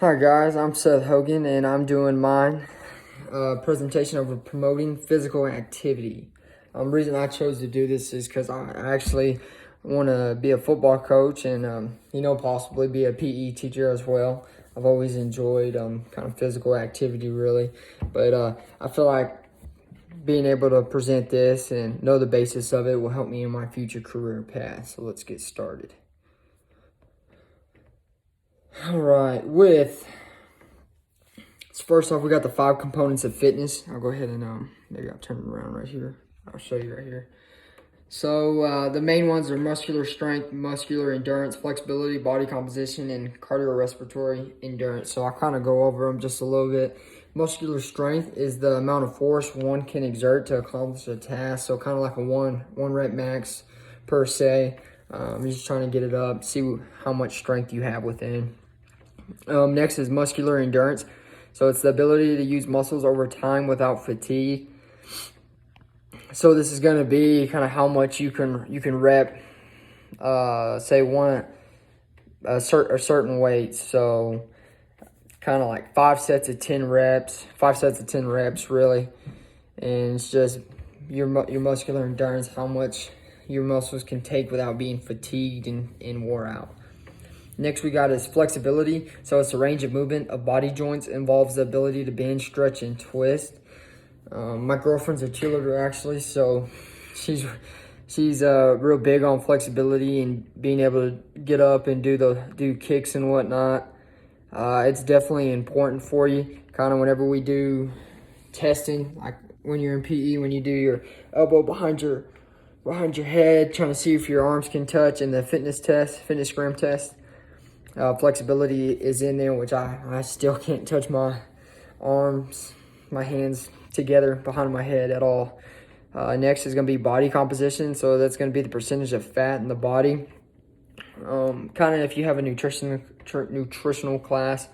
Hi guys, I'm Seth Hogan and I'm doing my presentation of promoting physical activity. The reason I chose to do this is because I actually want to be a football coach and possibly be a PE teacher as well. I've always enjoyed kind of physical activity really, but I feel like being able to present this and know the basis of it will help me in my future career path. So let's get started. All right, so first off, we got the 5 components of fitness. I'll go ahead and maybe I'll turn it around right here. I'll show you right here. So the main ones are muscular strength, muscular endurance, flexibility, body composition, and cardiorespiratory endurance. So I'll kind of go over them just a little bit. Muscular strength is the amount of force one can exert to accomplish a task. So kind of like a one rep max per se. You're just trying to get it up, see how much strength you have within. Next is muscular endurance. So it's the ability to use muscles over time without fatigue. So this is going to be kind of how much you can rep, say a certain weight. So kind of like 5 sets of 10 reps, 5 sets of 10 reps really. And it's just your muscular endurance, how much your muscles can take without being fatigued and wore out. Next we got is flexibility. So it's the range of movement of body joints, involves the ability to bend, stretch, and twist. My girlfriend's a cheerleader actually, so she's real big on flexibility and being able to get up and do kicks and whatnot. It's definitely important for you. Kind of whenever we do testing, like when you're in PE, when you do your elbow behind your head, trying to see if your arms can touch, in the fitness gram test. Flexibility is in there, which I still can't touch my arms, my hands together behind my head at all. Next is going to be body composition. So that's going to be the percentage of fat in the body. Kind of if you have a nutritional class,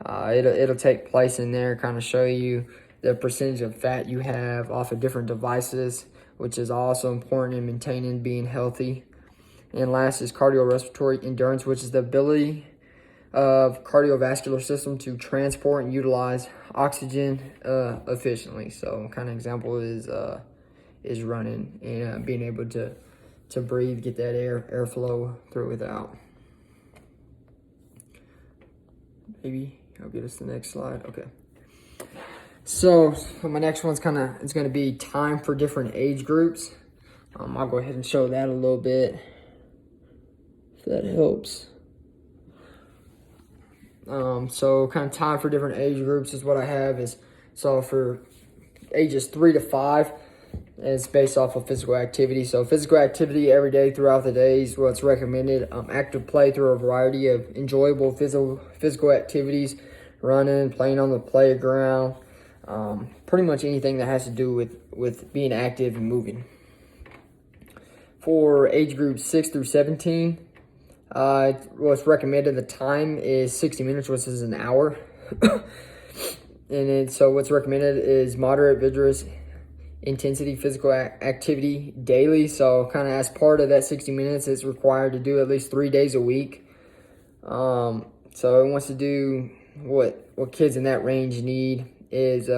it'll take place in there, kind of show you the percentage of fat you have off of different devices, which is also important in maintaining being healthy. And last is cardiorespiratory endurance, which is the ability of cardiovascular system to transport and utilize oxygen efficiently. So kind of example is running and being able to breathe, get that airflow through without. Maybe I'll get us the next slide. Okay. So my next one's it's going to be time for different age groups. I'll go ahead and show that a little bit, if that helps. So kind of time for different age groups is what I have is, so for ages 3 to 5, it's based off of physical activity. So physical activity every day throughout the day is what's recommended. Active play through a variety of enjoyable physical activities, running, playing on the playground, pretty much anything that has to do with being active and moving. For age groups 6 through 17, what's recommended, the time is 60 minutes, which is an hour. So what's recommended is moderate, vigorous intensity physical activity daily. So kind of as part of that 60 minutes, it's required to do at least 3 days a week. So it wants to do what kids in that range need is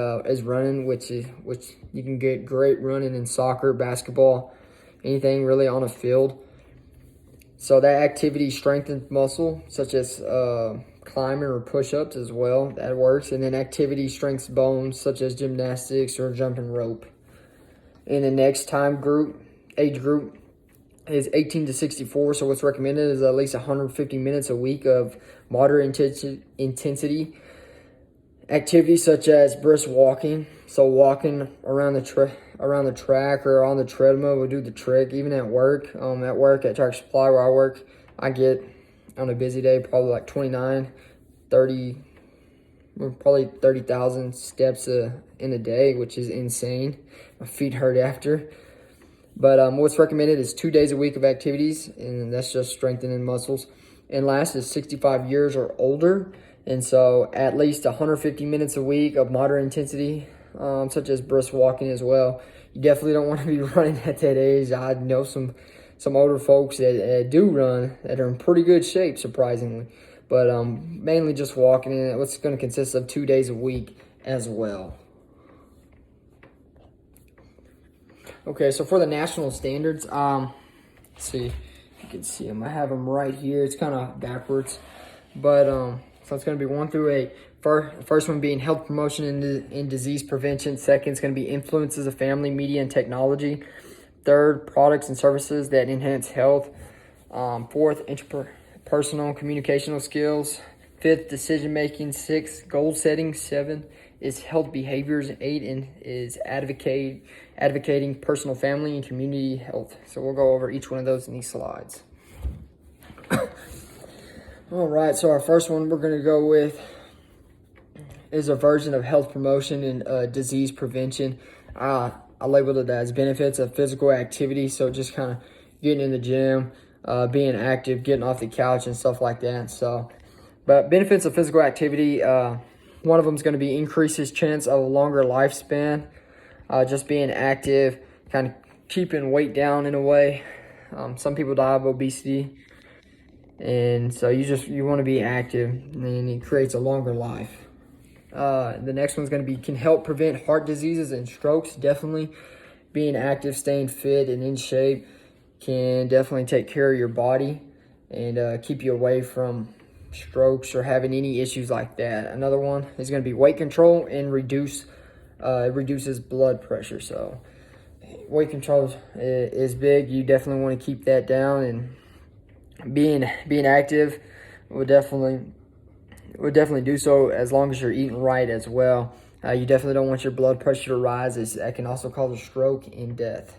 running, which you can get great running in soccer, basketball, anything really on a field. So that activity strengthens muscle, such as climbing or push-ups as well. That works. And then activity strengthens bones, such as gymnastics or jumping rope. And the next age group is 18 to 64. So what's recommended is at least 150 minutes a week of moderate intensity activities, such as brisk walking. So walking around the track or on the treadmill will do the trick. Even at work, at Tractor Supply where I work, I get on a busy day probably like 30,000 steps in a day, which is insane. My feet hurt after. But what's recommended is 2 days a week of activities, and that's just strengthening muscles. And last is 65 years or older, and so at least 150 minutes a week of moderate intensity, such as brisk walking as well. You definitely don't want to be running at that age. I know some older folks that do run that are in pretty good shape, surprisingly. but mainly just walking, and it's going to consist of 2 days a week as well. Okay, so for the national standards, let's see if you can see them. I have them right here. It's kind of backwards, but so it's going to be 1 through 8. First one being health promotion and disease prevention. Second is going to be influences of family, media, and technology. Third, products and services that enhance health. Fourth, interpersonal communicational skills. Fifth, decision making. Sixth, goal setting. 7 is health behaviors. 8 is advocating personal, family, and community health. So we'll go over each one of those in these slides. All right, so our first one we're going to go with is a version of health promotion and disease prevention. I labeled it as benefits of physical activity. So just kind of getting in the gym, being active, getting off the couch and stuff like that. So, but benefits of physical activity, one of them is going to be increases chance of a longer lifespan. Just being active, kind of keeping weight down in a way. Some people die of obesity. And so you want to be active, and it creates a longer life. The next one's going to be can help prevent heart diseases and strokes. Definitely being active, staying fit and in shape can definitely take care of your body and keep you away from strokes or having any issues like that. Another one is going to be weight control and it reduces blood pressure. So weight control is big. You definitely want to keep that down, and being active would definitely do so as long as you're eating right as well. You definitely don't want your blood pressure to rise, as that can also cause a stroke and death.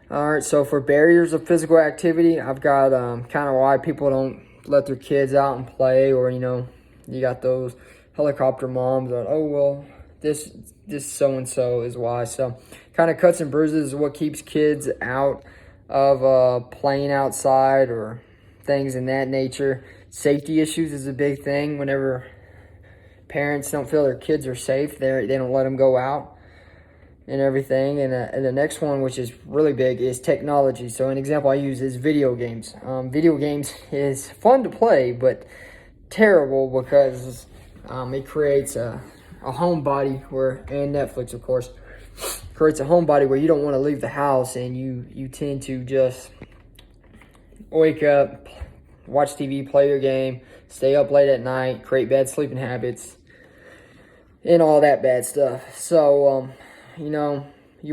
All right, so for barriers of physical activity, I've got kind of why people don't let their kids out and play, or you got those helicopter moms that, oh well, this so-and-so is why. So kind of cuts and bruises is what keeps kids out of playing outside or things in that nature. Safety issues is a big thing. Whenever parents don't feel their kids are safe, they don't let them go out and everything. And the next one, which is really big, is technology. So an example I use is video games. Video games is fun to play, but terrible because it creates a homebody and Netflix, of course, creates a homebody where you don't want to leave the house, and you tend to just wake up, watch TV, play your game, stay up late at night, create bad sleeping habits, and all that bad stuff. So, you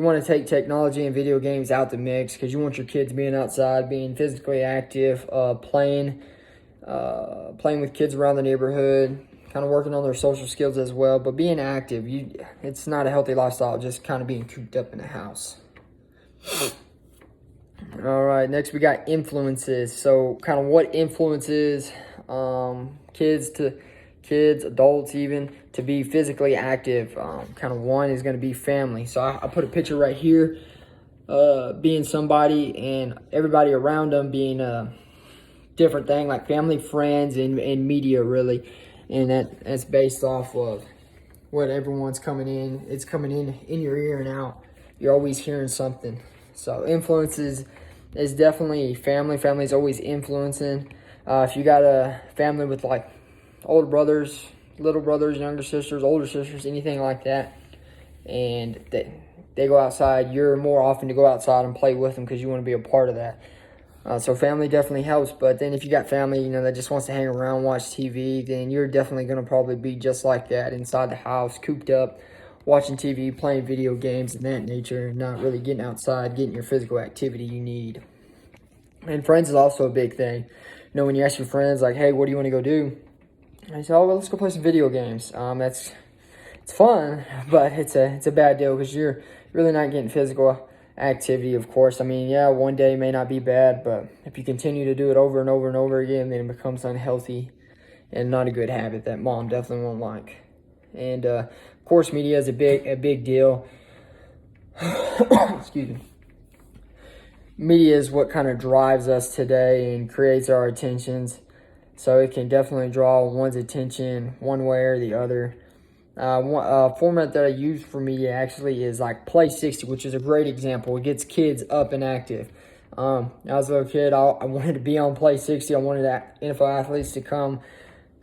want to take technology and video games out the mix because you want your kids being outside, being physically active, playing with kids around the neighborhood, kind of working on their social skills as well. But being active, it's not a healthy lifestyle, just kind of being cooped up in the house. All right, next we got influences. So kind of what influences kids, adults even, to be physically active. Kind of one is going to be family. So I put a picture right here, being somebody and everybody around them being a different thing, like family, friends, and media, really. And that's based off of what everyone's coming in. It's coming in your ear and out. You're always hearing something. So influences is definitely family. Family's always influencing. If you got a family with like older brothers, little brothers, younger sisters, older sisters, anything like that, and they go outside, you're more often to go outside and play with them because you want to be a part of that. So family definitely helps. But then if you got family, that just wants to hang around, watch TV, then you're definitely going to probably be just like that, inside the house, cooped up, watching TV, playing video games and that nature, not really getting outside, getting your physical activity you need. And friends is also a big thing. When you ask your friends, like, hey, what do you want to go do? And they say, oh, well, let's go play some video games. It's fun, but it's a bad deal because you're really not getting physical activity, of course. One day may not be bad, but if you continue to do it over and over and over again, then it becomes unhealthy and not a good habit that mom definitely won't like. And of course, media is a big deal. Excuse me. Media is what kind of drives us today and creates our attentions. So it can definitely draw one's attention one way or the other. One format that I use for media actually is like Play 60, which is a great example. It gets kids up and active. As a little kid, I wanted to be on Play 60. I wanted NFL athletes to come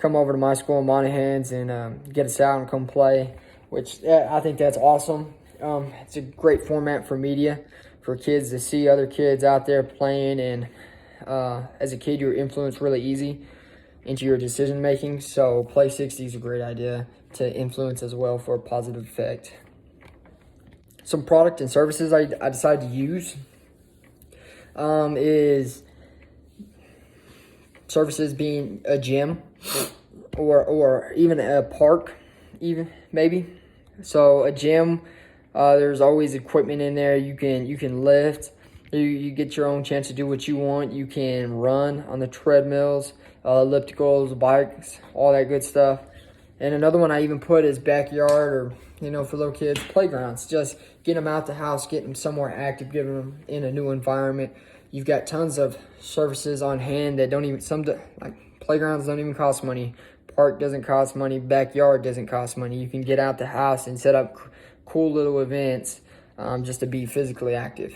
over to my school in Monahans and get us out and come play, which I think that's awesome. It's a great format for media, for kids to see other kids out there playing, and as a kid, you're influenced really easy into your decision making. So Play 60 is a great idea to influence as well for a positive effect. Some product and services I decided to use is services being a gym or even a park, even maybe. So a gym, there's always equipment in there. You can lift. You get your own chance to do what you want. You can run on the treadmills, ellipticals, bikes, all that good stuff. And another one I even put is backyard, or for little kids, playgrounds. Just get them out the house, get them somewhere active, get them in a new environment. You've got tons of services on hand that don't even, like playgrounds don't even cost money. Park doesn't cost money. Backyard doesn't cost money. You can get out the house and set up cool little events just to be physically active.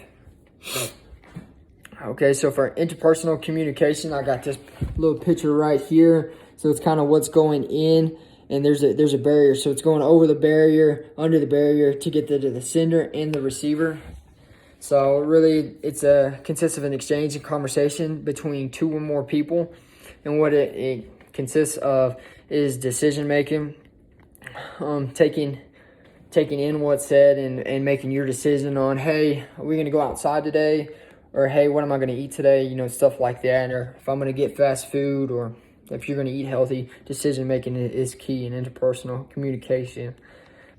Okay, so for interpersonal communication, I got this little picture right here. So it's kind of what's going in, and there's a barrier. So it's going over the barrier, under the barrier to get to the sender and the receiver. So really, it's consists of an exchange and conversation between two or more people, and what it consists of is decision making, taking in what's said and making your decision on, hey, are we going to go outside today? Or, hey, what am I going to eat today? Stuff like that. Or if I'm going to get fast food, or if you're going to eat healthy, decision making is key in interpersonal communication.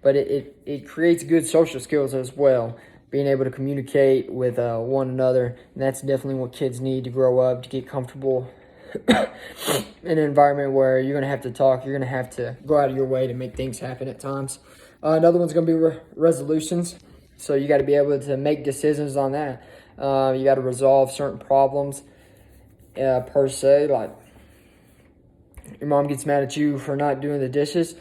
But it creates good social skills as well, being able to communicate with one another. And that's definitely what kids need to grow up, to get comfortable in an environment where you're going to have to talk. You're going to have to go out of your way to make things happen at times. Another one's going to be resolutions. So you got to be able to make decisions on that. You got to resolve certain problems per se. Like, your mom gets mad at you for not doing the dishes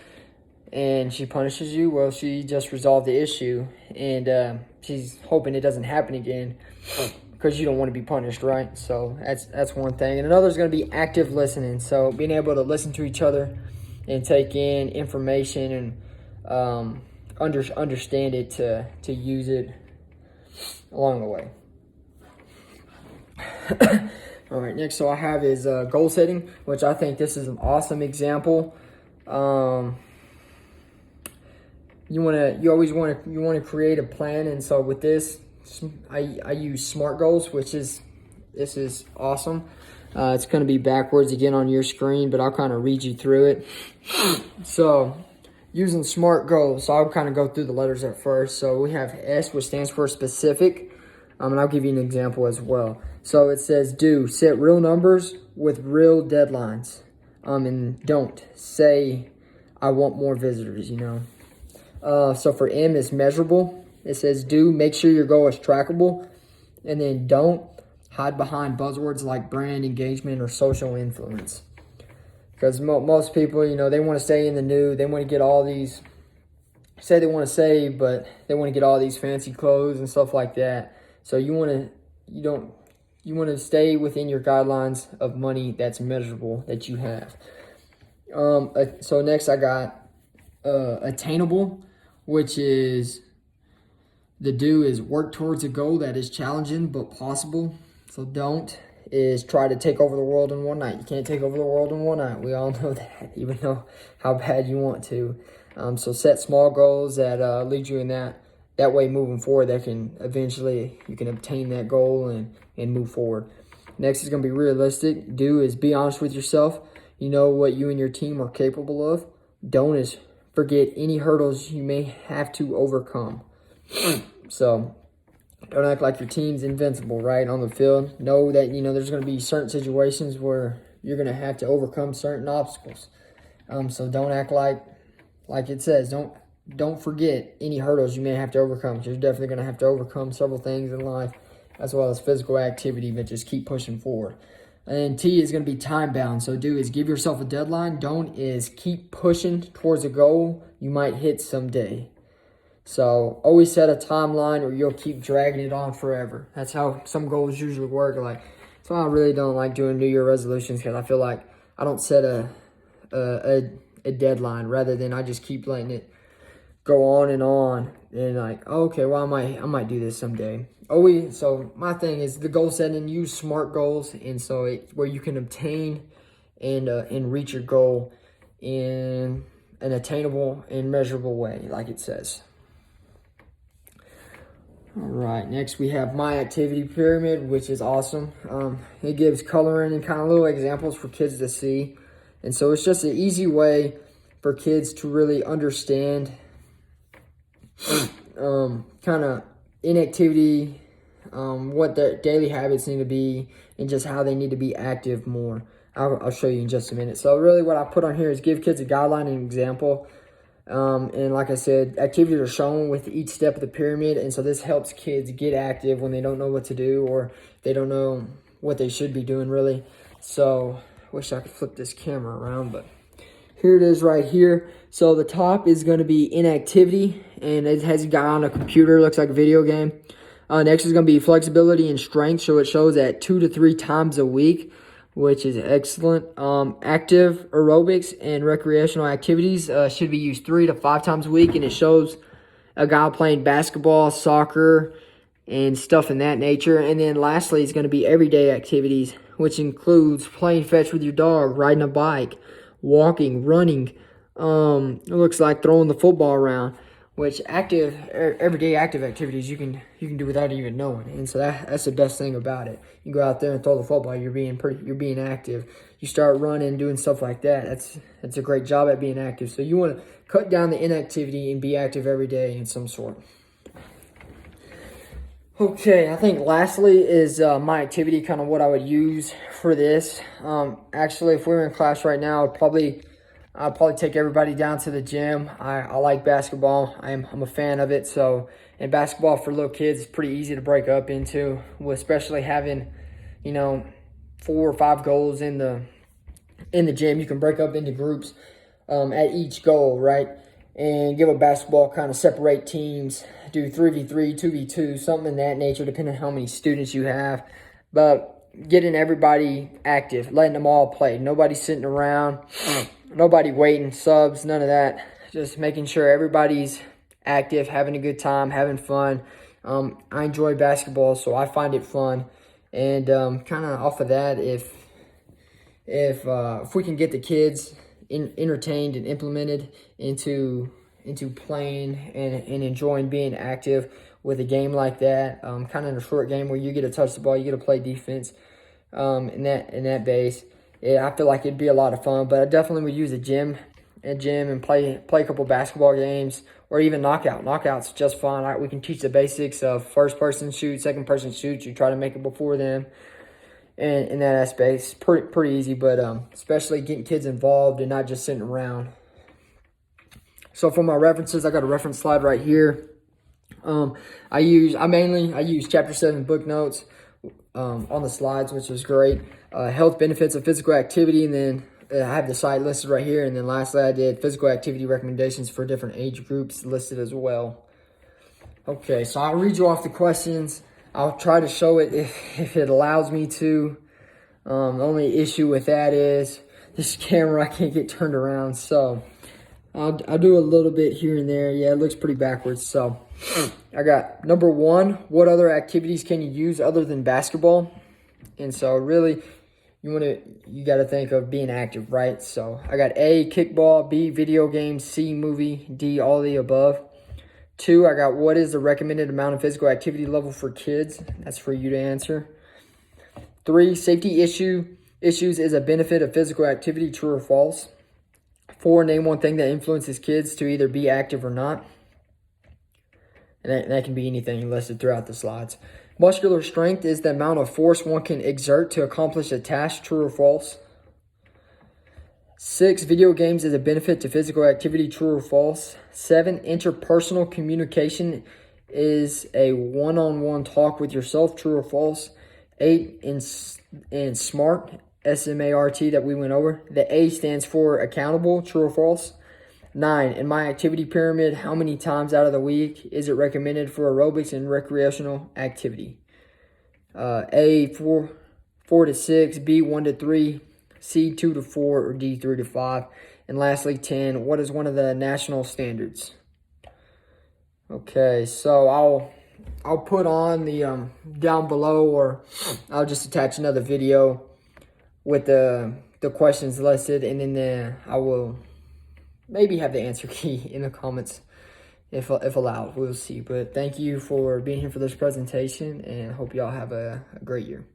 and she punishes you. Well, she just resolved the issue, and she's hoping it doesn't happen again because you don't want to be punished, right? So that's one thing. And another is going to be active listening. So being able to listen to each other and take in information and understand it to use it along the way. All right, next so I have is goal setting, which I think this is an awesome example. You always want to create a plan, and so with this, I use SMART goals, this is awesome. It's going to be backwards again on your screen, but I'll kind of read you through it. So, using SMART goals, so I'll kind of go through the letters at first. So we have S, which stands for specific, and I'll give you an example as well. So it says, do, set real numbers with real deadlines, and don't say, I want more visitors, So for M, it's measurable. It says, do, make sure your goal is trackable, and then don't, hide behind buzzwords like brand engagement or social influence. Because most people, they want to stay in the new. They want to get all these, say they want to save, but they want to get all these fancy clothes and stuff like that. So you want to stay within your guidelines of money that's measurable that you have. So next I got attainable, which is the do is work towards a goal that is challenging but possible. So don't is try to take over the world in one night. You can't take over the world in one night. We all know that, even though how bad you want to. So set small goals that lead you in that way moving forward, that can eventually, you can obtain that goal and move forward. Next is going to be realistic. Do is be honest with yourself. You know what you and your team are capable of. Don't is forget any hurdles you may have to overcome. So don't act like your team's invincible, right, on the field. Know that, there's going to be certain situations where you're going to have to overcome certain obstacles. So don't act like it says, don't forget any hurdles you may have to overcome. You're definitely going to have to overcome several things in life, as well as physical activity, but just keep pushing forward. And T is going to be time bound. So do is give yourself a deadline. Don't is keep pushing towards a goal you might hit someday. So always set a timeline or you'll keep dragging it on forever. That's how some goals usually work. Like, so I really don't like doing New Year resolutions because I feel like I don't set a deadline, rather than I just keep letting it go on and like, okay, well I might do this someday. So my thing is the goal setting, use SMART goals, and so where you can obtain and reach your goal in an attainable and measurable way, like it says. All right, next we have my activity pyramid, which is awesome. It gives coloring and kind of little examples for kids to see. And so it's just an easy way for kids to really understand kind of inactivity, what their daily habits need to be, and just how they need to be active more. I'll show you in just a minute. So really what I put on here is give kids a guideline and example. And like I said, activities are shown with each step of the pyramid. And so this helps kids get active when they don't know what to do or they don't know what they should be doing really. So wish I could flip this camera around, but here it is right here. So the top is going to be inactivity, and it has a guy on a computer, looks like a video game. Next is going to be flexibility and strength. So it shows at 2 to 3 times a week, which is excellent. Active aerobics and recreational activities should be used 3 to 5 times a week, and it shows a guy playing basketball, soccer, and stuff in that nature. And then lastly is going to be everyday activities, which includes playing fetch with your dog, riding a bike, walking, running. It looks like throwing the football around, which everyday active activities you can do without even knowing. And so that's the best thing about it. You go out there and throw the football, you're being active. You start running, doing stuff like that. That's a great job at being active. So you want to cut down the inactivity and be active every day in some sort. Okay, I think lastly is my activity, kind of what I would use for this. Actually, if we were in class right now, I'd probably take everybody down to the gym. I like basketball. I'm a fan of it. So, and basketball for little kids is pretty easy to break up into, especially having, 4 or 5 goals in the gym. You can break up into groups at each goal, right? And give a basketball, kind of separate teams, do 3v3, 2v2, something in that nature, depending on how many students you have. But getting everybody active, letting them all play. Nobody sitting around, nobody waiting, subs, none of that. Just making sure everybody's active, having a good time, having fun. I enjoy basketball, so I find it fun. And kind of off of that, if we can get the kids entertained and implemented into playing and enjoying being active with a game like that, kind of in a short game where you get to touch the ball, you get to play defense in that base. I feel like it'd be a lot of fun. But I definitely would use a gym and play a couple basketball games, or even Knockout's just fun. We can teach the basics of first person shoot, second person shoot. You try to make it before them. And in that aspect, it's pretty easy, but especially getting kids involved and not just sitting around. So for my references, I got a reference slide right here. I use Chapter 7 book notes on the slides, which is great. Health benefits of physical activity, and then I have the site listed right here. And then lastly, I did physical activity recommendations for different age groups listed as well. Okay, so I'll read you off the questions. I'll try to show it if it allows me to. The only issue with that is this camera, I can't get turned around. So I'll do a little bit here and there. Yeah, it looks pretty backwards. So I got number 1, what other activities can you use other than basketball? And so really, you got to think of being active, right? So I got A, kickball, B, video games, C, movie, D, all the above. 2, I got what is the recommended amount of physical activity level for kids? That's for you to answer. 3, safety issues is a benefit of physical activity, true or false? 4, name one thing that influences kids to either be active or not. And that can be anything listed throughout the slides. Muscular strength is the amount of force one can exert to accomplish a task, true or false? 6, video games is a benefit to physical activity, true or false? 7, interpersonal communication is a one-on-one talk with yourself, true or false? 8, in SMART, S-M-A-R-T, that we went over, the A stands for accountable, true or false? 9. In my activity pyramid, how many times out of the week is it recommended for aerobics and recreational activity? A, 4 to 6, B, 1 to 3, C, 2 to 4, or D, 3 to 5. And lastly, 10, what is one of the national standards? Okay, so I'll put on the down below, or I'll just attach another video with the questions listed, and then I will maybe have the answer key in the comments if allowed. We'll see. But thank you for being here for this presentation, and hope y'all have a great year.